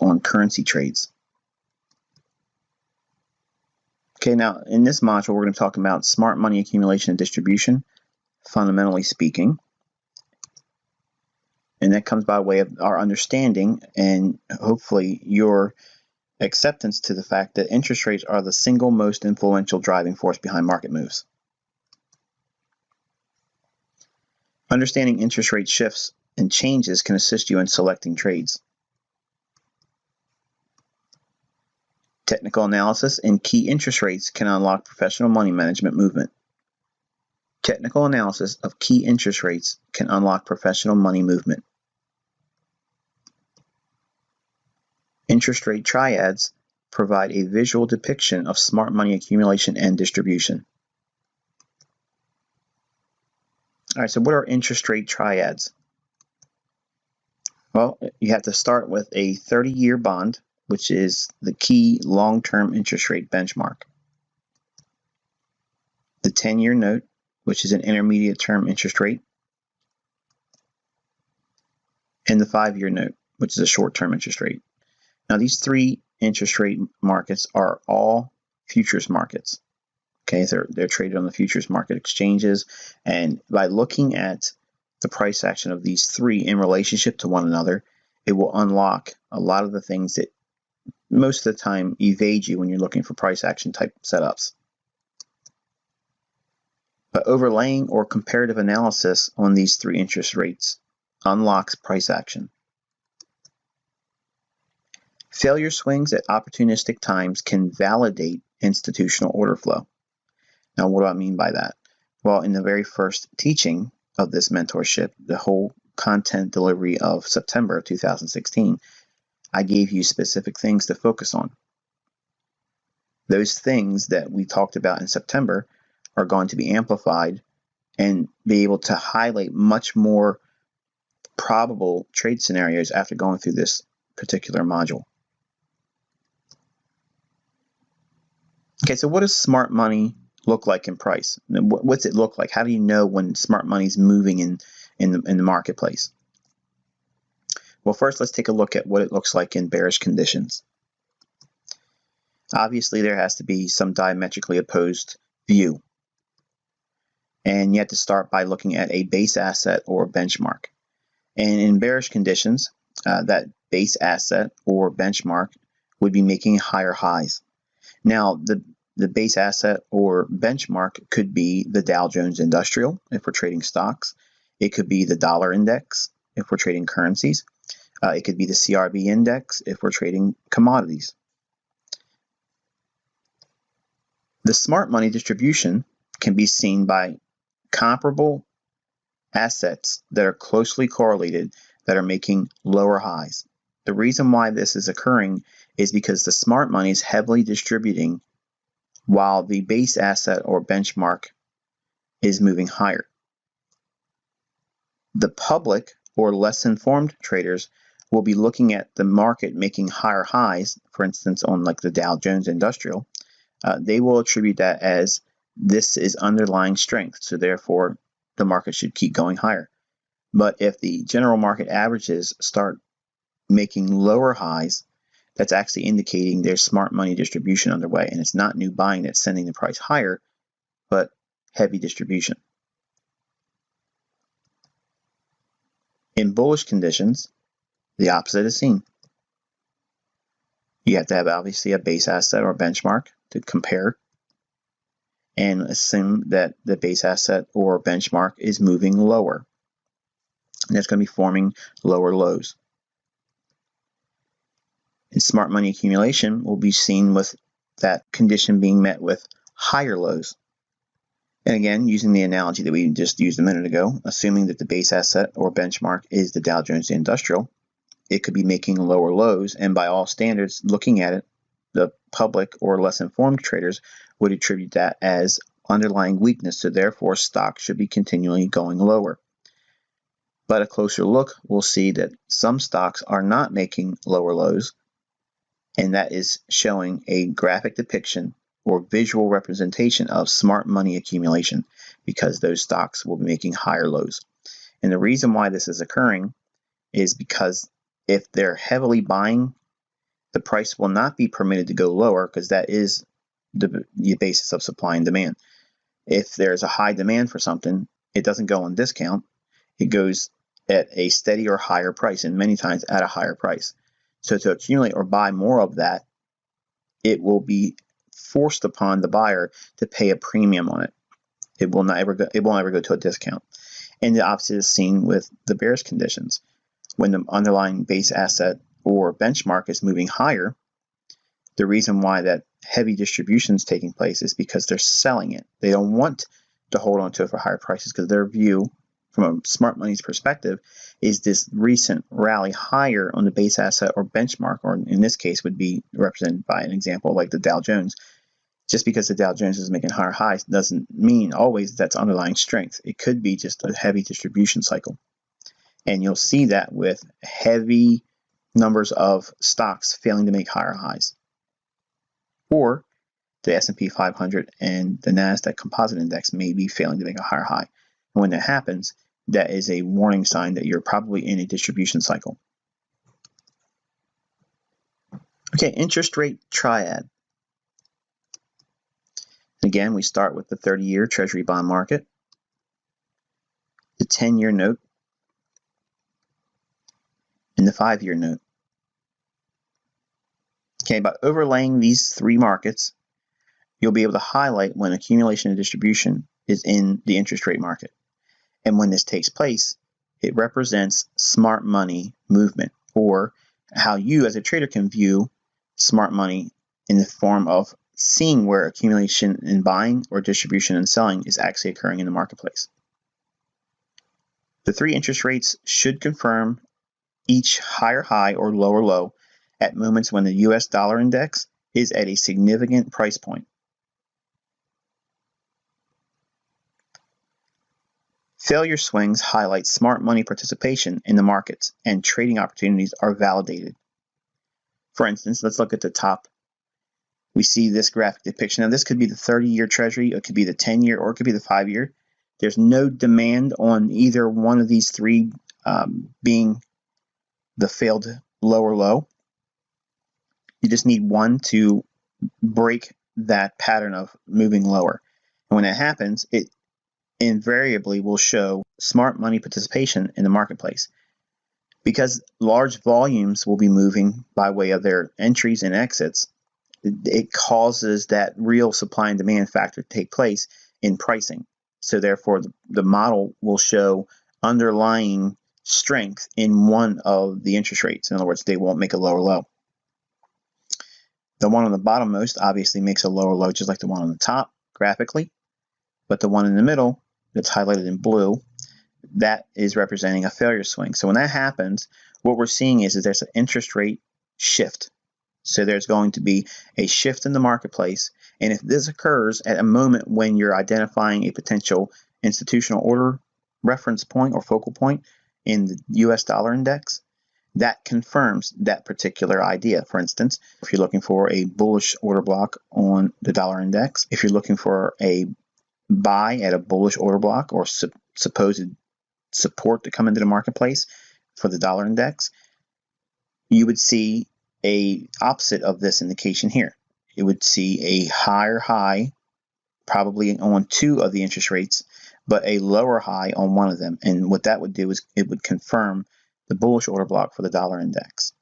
on currency trades. Okay, now in this module, we're going to talk about smart money accumulation and distribution, fundamentally speaking. And that comes by way of our understanding and hopefully your acceptance to the fact that interest rates are the single most influential driving force behind market moves. Understanding interest rate shifts and changes can assist you in selecting trades. Technical analysis and key interest rates can unlock professional money management movement. Technical analysis of key interest rates can unlock professional money movement. Interest rate triads provide a visual depiction of smart money accumulation and distribution. All right, so what are interest rate triads? Well, you have to start with a 30-year bond, which is the key long-term interest rate benchmark. The 10-year note, which is an intermediate term interest rate. And the 5-year note, which is a short-term interest rate. Now, these three interest rate markets are all futures markets. Okay, they're traded on the futures market exchanges, and by looking at the price action of these three in relationship to one another, it will unlock a lot of the things that most of the time evade you when you're looking for price action type setups. But overlaying or comparative analysis on these three interest rates unlocks price action. Failure swings at opportunistic times can validate institutional order flow. Now, what do I mean by that? Well, in the very first teaching of this mentorship, the whole content delivery of September of 2016, I gave you specific things to focus on. Those things that we talked about in September are going to be amplified and be able to highlight much more probable trade scenarios after going through this particular module. Okay, so what does smart money look like in price? What's it look like? How do you know when smart money is moving in the marketplace? Well, first let's take a look at what it looks like in bearish conditions. Obviously, there has to be some diametrically opposed view. And you have to start by looking at a base asset or benchmark. And in bearish conditions, that base asset or benchmark would be making higher highs. Now, the base asset or benchmark could be the Dow Jones Industrial if we're trading stocks. It could be the dollar index if we're trading currencies. It could be the CRB index if we're trading commodities. The smart money distribution can be seen by comparable assets that are closely correlated that are making lower highs. The reason why this is occurring is because the smart money is heavily distributing while the base asset or benchmark is moving higher. The public or less informed traders will be looking at the market making higher highs, for instance, on like the Dow Jones Industrial. They will attribute that as this is underlying strength, so therefore the market should keep going higher. But if the general market averages start making lower highs, that's actually indicating there's smart money distribution underway, and it's not new buying that's sending the price higher, but heavy distribution. In bullish conditions, the opposite is seen. You have to have obviously a base asset or benchmark to compare and assume that the base asset or benchmark is moving lower. And it's going to be forming lower lows. And smart money accumulation will be seen with that condition being met with higher lows. And again, using the analogy that we just used a minute ago, assuming that the base asset or benchmark is the Dow Jones Industrial, it could be making lower lows, and by all standards, looking at it, the public or less informed traders would attribute that as underlying weakness, so therefore stocks should be continually going lower. But a closer look will see that some stocks are not making lower lows, and that is showing a graphic depiction or visual representation of smart money accumulation, because those stocks will be making higher lows. And the reason why this is occurring is because if they're heavily buying the price will not be permitted to go lower because that is the basis of supply and demand. If there's a high demand for something, it doesn't go on discount. It goes at a steady or higher price, and many times at a higher price. So to accumulate or buy more of that, it will be forced upon the buyer to pay a premium on it. It won't ever go to a discount. And the opposite is seen with the bearish conditions. When the underlying base asset or benchmark is moving higher, the reason why that heavy distribution is taking place is because they're selling it. They don't want to hold on to it for higher prices because their view, from a smart money's perspective, is this recent rally higher on the base asset or benchmark, or in this case would be represented by an example like the Dow Jones. Just because the Dow Jones is making higher highs doesn't mean always that's underlying strength. It could be just a heavy distribution cycle. And you'll see that with heavy numbers of stocks failing to make higher highs. Or the S&P 500 and the NASDAQ Composite Index may be failing to make a higher high. And when that happens, that is a warning sign that you're probably in a distribution cycle. Okay, interest rate triad. Again, we start with the 30-year Treasury bond market, the 10-year note, and the 5-year note. Okay, by overlaying these three markets, you'll be able to highlight when accumulation and distribution is in the interest rate market. And when this takes place, it represents smart money movement, or how you as a trader can view smart money in the form of seeing where accumulation in buying or distribution and selling is actually occurring in the marketplace. The three interest rates should confirm each higher high or lower low at moments when the US dollar index is at a significant price point. Failure swings highlight smart money participation in the markets, and trading opportunities are validated. For instance, let's look at the top. We see this graphic depiction. Now, this could be the 30-year Treasury, it could be the 10-year, or it could be the 5-year. There's no demand on either one of these three being the failed lower low. You just need one to break that pattern of moving lower. And when that happens, it invariably will show smart money participation in the marketplace. Because large volumes will be moving by way of their entries and exits, it causes that real supply and demand factor to take place in pricing. So therefore, the model will show underlying strength in one of the interest rates. In other words, they won't make a lower low. The one on the bottom most obviously makes a lower low, just like the one on the top graphically. But the one in the middle that's highlighted in blue, that is representing a failure swing. So when that happens, what we're seeing is that there's an interest rate shift. So there's going to be a shift in the marketplace. And if this occurs at a moment when you're identifying a potential institutional order reference point or focal point in the US dollar index, that confirms that particular idea. For instance, if you're looking for a bullish order block on the dollar index, if you're looking for a buy at a bullish order block or supposed support to come into the marketplace for the dollar index, you would see a opposite of this indication here. It would see a higher high probably on two of the interest rates, but a lower high on one of them. And what that would do is it would confirm the bullish order block for the dollar index.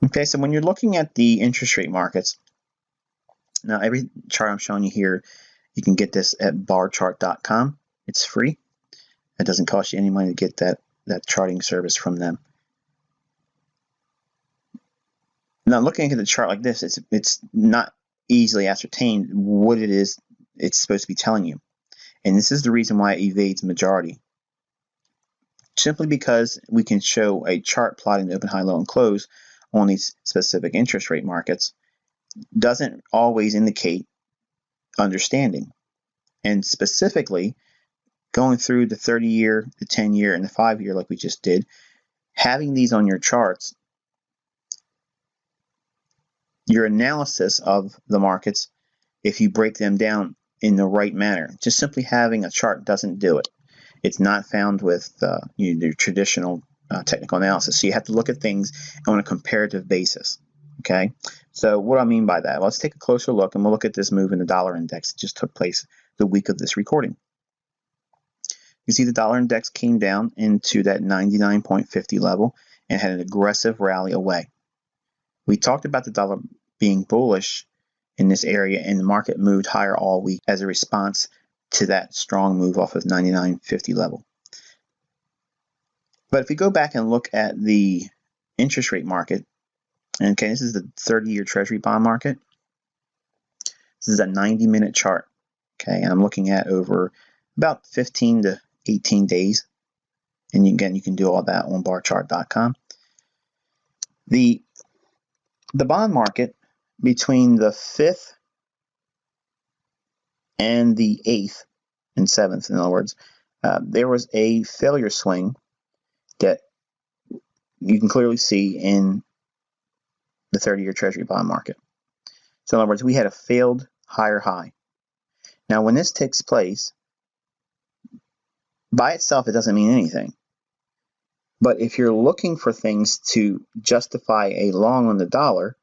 Okay, so when you're looking at the interest rate markets, now every chart I'm showing you here, you can get this at barchart.com. It's free. It doesn't cost you any money to get that charting service from them. Now, looking at the chart like this, it's not easily ascertained what it is it's supposed to be telling you. And this is the reason why it evades majority. Simply because we can show a chart plotting the open, high, low, and close on these specific interest rate markets doesn't always indicate understanding. And specifically, going through the 30-year, the 10-year, and the 5-year like we just did, having these on your charts, your analysis of the markets, if you break them down in the right manner, just simply having a chart doesn't do it. It's not found with your traditional technical analysis. So you have to look at things on a comparative basis. Okay, so what do I mean by that? Let's take a closer look, and we'll look at this move in the dollar index that just took place the week of this recording. You see the dollar index came down into that 99.50 level and had an aggressive rally away. We talked about the dollar being bullish in this area, and the market moved higher all week as a response to that strong move off of 99.50 level. But if we go back and look at the interest rate market, and okay, this is the 30-year Treasury bond market. This is a 90-minute chart, okay, and I'm looking at over about 15 to 18 days, and again, you can do all that on barchart.com. The bond market between the 5th and the 8th and 7th, in other words, there was a failure swing that you can clearly see in the 30-year Treasury bond market. So in other words, we had a failed higher high. Now, when this takes place, by itself, it doesn't mean anything. But if you're looking for things to justify a long on the dollar,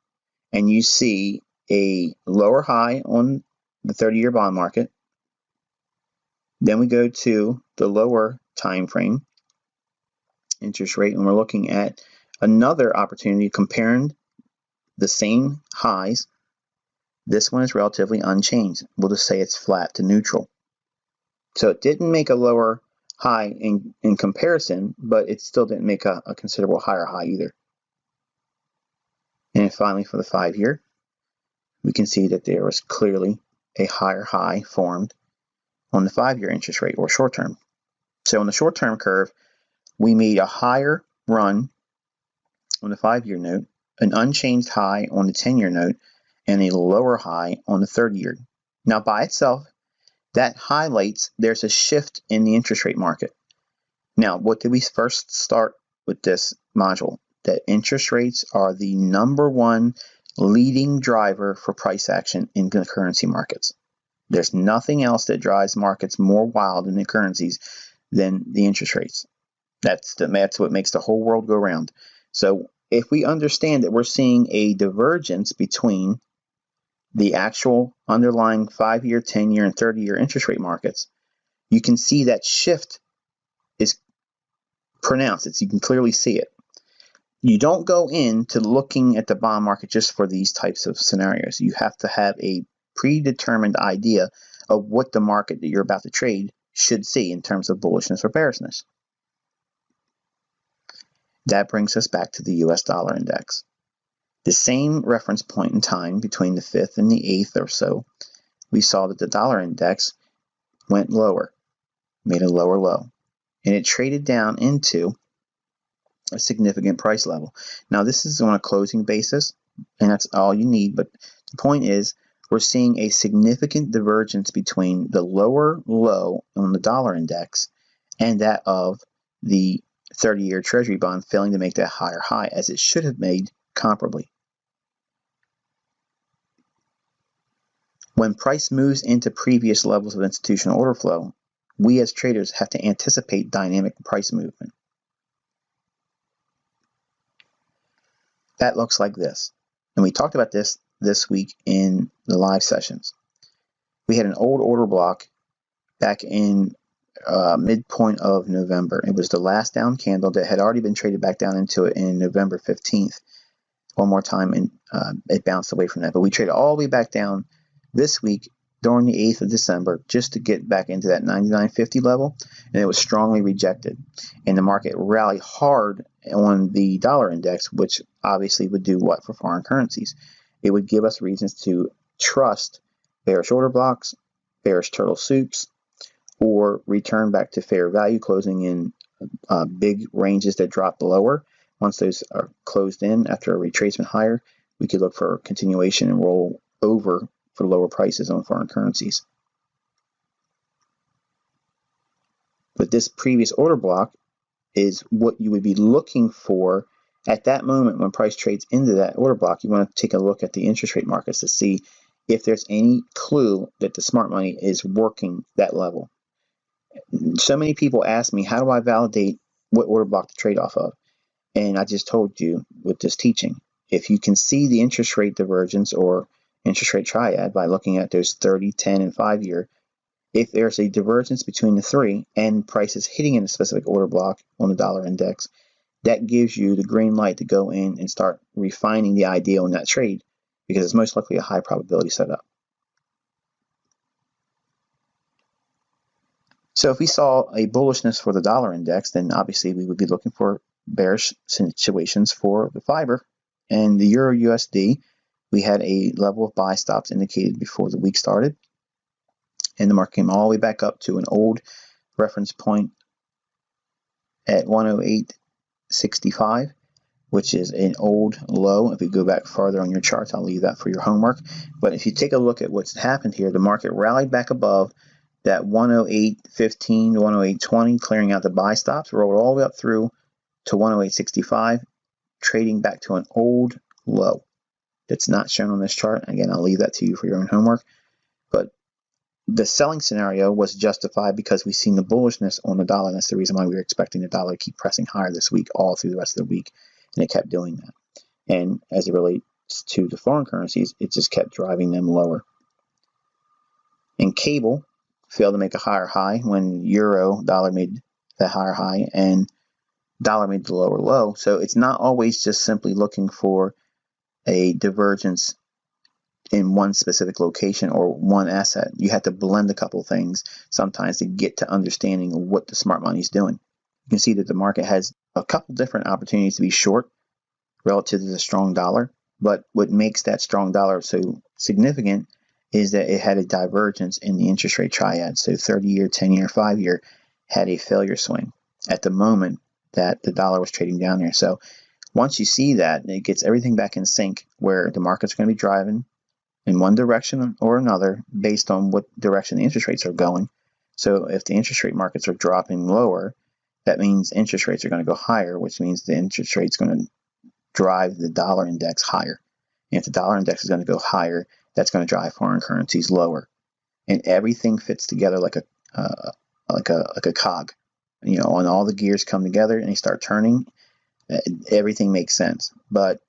and you see a lower high on the 30-year bond market, then we go to the lower time frame interest rate, and we're looking at another opportunity comparing the same highs. This one is relatively unchanged. We'll just say it's flat to neutral. So it didn't make a lower high in comparison, but it still didn't make a considerable higher high either. And finally, for the 5-year, we can see that there was clearly a higher high formed on the 5-year interest rate, or short term. So on the short term curve, we made a higher run on the 5-year note, an unchanged high on the 10-year note, and a lower high on the 30-year. Now, by itself, that highlights there's a shift in the interest rate market. Now, what did we first start with this module? That interest rates are the #1 leading driver for price action in the currency markets. There's nothing else that drives markets more wild in the currencies than the interest rates. That's what makes the whole world go round. So if we understand that we're seeing a divergence between the actual underlying 5-year, 10-year, and 30-year interest rate markets, you can see that shift is pronounced. You can clearly see it. You don't go into looking at the bond market just for these types of scenarios. You have to have a predetermined idea of what the market that you're about to trade should see in terms of bullishness or bearishness. That brings us back to the US dollar index. The same reference point in time between the 5th and the 8th or so, we saw that the dollar index went lower, made a lower low, and it traded down into a significant price level. Now, this is on a closing basis, and that's all you need, but the point is we're seeing a significant divergence between the lower low on the dollar index and that of the 30-year Treasury bond failing to make that higher high as it should have made comparably. When price moves into previous levels of institutional order flow, we as traders have to anticipate dynamic price movement. That looks like this. And we talked about this week in the live sessions. We had an old order block back in midpoint of November. It was the last down candle that had already been traded back down into it in November 15th. One more time, and it bounced away from that. But we traded all the way back down this week during the 8th of December just to get back into that 99.50 level, and it was strongly rejected. And the market rallied hard on the dollar index, which obviously would do what for foreign currencies? It would give us reasons to trust bearish order blocks, bearish turtle soups, or return back to fair value, closing in big ranges that dropped lower. Once those are closed in after a retracement higher, we could look for continuation and roll over for lower prices on foreign currencies. But this previous order block is what you would be looking for at that moment when price trades into that order block. You want to take a look at the interest rate markets to see if there's any clue that the smart money is working that level. So many people ask me, how do I validate what order block to trade off of? And I just told you with this teaching, if you can see the interest rate divergence or interest rate triad by looking at those 30, 10, and 5-year, if there's a divergence between the three and prices hitting in a specific order block on the dollar index, that gives you the green light to go in and start refining the idea on that trade, because it's most likely a high probability setup. So if we saw a bullishness for the dollar index, then obviously we would be looking for bearish situations for the fiber. And the Euro USD, we had a level of buy stops indicated before the week started, and the market came all the way back up to an old reference point at 108.65, which is an old low. If we go back farther on your charts, I'll leave that for your homework. But if you take a look at what's happened here, the market rallied back above that 108.15 to 108.20, clearing out the buy stops, rolled all the way up through to 108.65, trading back to an old low that's not shown on this chart. Again, I'll leave that to you for your own homework. But the selling scenario was justified because we've seen the bullishness on the dollar. That's the reason why we were expecting the dollar to keep pressing higher this week, all through the rest of the week, and it kept doing that. And as it relates to the foreign currencies, it just kept driving them lower. And cable failed to make a higher high when euro dollar made the higher high and dollar made the lower low. So it's not always just simply looking for a divergence in one specific location or one asset. You have to blend a couple things sometimes to get to understanding what the smart money is doing. You can see that the market has a couple different opportunities to be short relative to the strong dollar, but what makes that strong dollar so significant is that it had a divergence in the interest rate triad. So 30-year, 10-year, 5-year had a failure swing at the moment that the dollar was trading down there. So once you see that, it gets everything back in sync where the market's going to be driving in one direction or another based on what direction the interest rates are going. So if the interest rate markets are dropping lower, that means interest rates are going to go higher, which means the interest rate's going to drive the dollar index higher. And if the dollar index is going to go higher, that's going to drive foreign currencies lower. And everything fits together like a cog. You know, when all the gears come together and they start turning, everything makes sense. But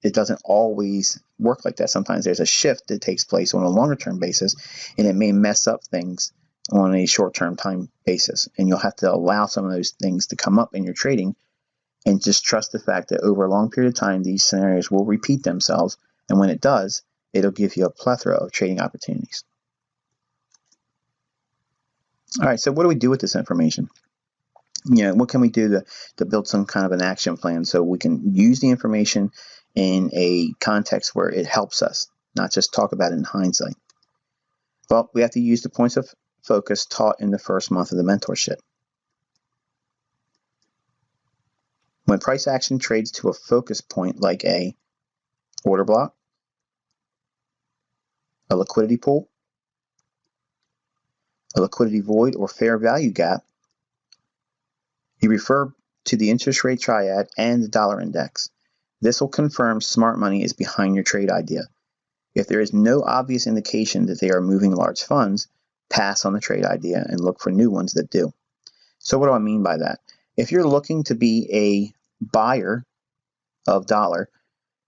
it doesn't always work like that. Sometimes there's a shift that takes place on a longer term basis, and it may mess up things on a short term time basis. And you'll have to allow some of those things to come up in your trading and just trust the fact that over a long period of time, these scenarios will repeat themselves. And when it does, it'll give you a plethora of trading opportunities. All right, so what do we do with this information? You know, what can we do to build some kind of an action plan so we can use the information in a context where it helps us, not just talk about it in hindsight? Well, we have to use the points of focus taught in the first month of the mentorship. When price action trades to a focus point like a order block, a liquidity pool, a liquidity void, or fair value gap, you refer to the interest rate triad and the dollar index. This will confirm smart money is behind your trade idea. If there is no obvious indication that they are moving large funds, pass on the trade idea and look for new ones that do. So what do I mean by that? If you're looking to be a buyer of dollar,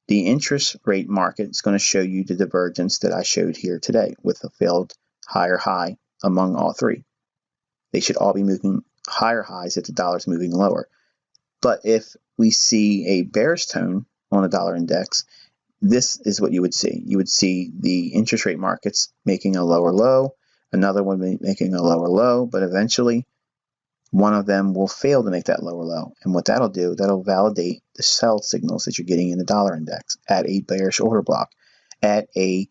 the interest rate market is going to show you the divergence that I showed here today with a failed higher high among all three. They should all be moving higher highs if the dollar is moving lower. But if we see a bearish tone on the dollar index, this is what you would see. You would see the interest rate markets making a lower low, another one making a lower low, but eventually one of them will fail to make that lower low. And what that'll do, that'll validate the sell signals that you're getting in the dollar index at a bearish order block, at a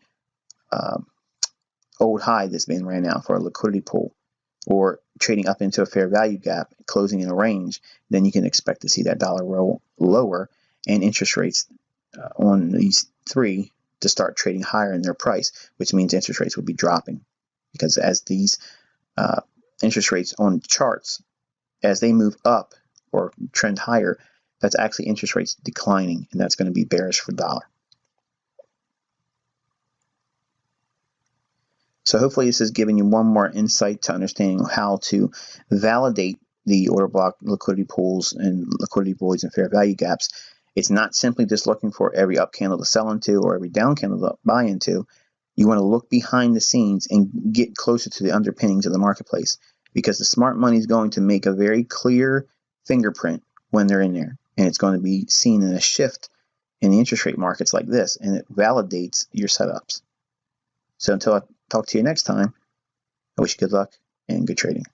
old high that's been ran out for a liquidity pool, or trading up into a fair value gap, closing in a range. Then you can expect to see that dollar roll lower and interest rates on these three to start trading higher in their price, which means interest rates will be dropping. Because as these interest rates on charts, as they move up or trend higher, that's actually interest rates declining, and that's going to be bearish for dollar. So hopefully this has given you one more insight to understanding how to validate the order block liquidity pools and liquidity voids and fair value gaps. It's not simply just looking for every up candle to sell into or every down candle to buy into. You want to look behind the scenes and get closer to the underpinnings of the marketplace, because the smart money is going to make a very clear fingerprint when they're in there, and it's going to be seen in a shift in the interest rate markets like this, and it validates your setups. So until I talk to you next time, I wish you good luck and good trading.